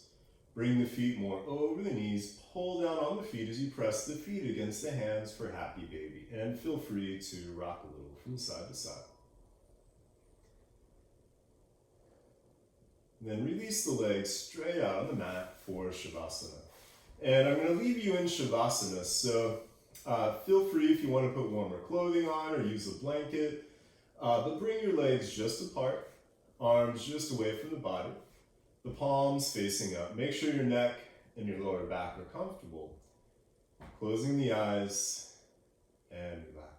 Bring the feet more over the knees. Pull down on the feet as you press the feet against the hands for happy baby. And feel free to rock a little from side to side. Then release the legs straight out on the mat for Shavasana. And I'm going to leave you in Shavasana, so feel free if you want to put warmer clothing on or use a blanket, but bring your legs just apart, arms just away from the body, the palms facing up. Make sure your neck and your lower back are comfortable. Closing the eyes and relax.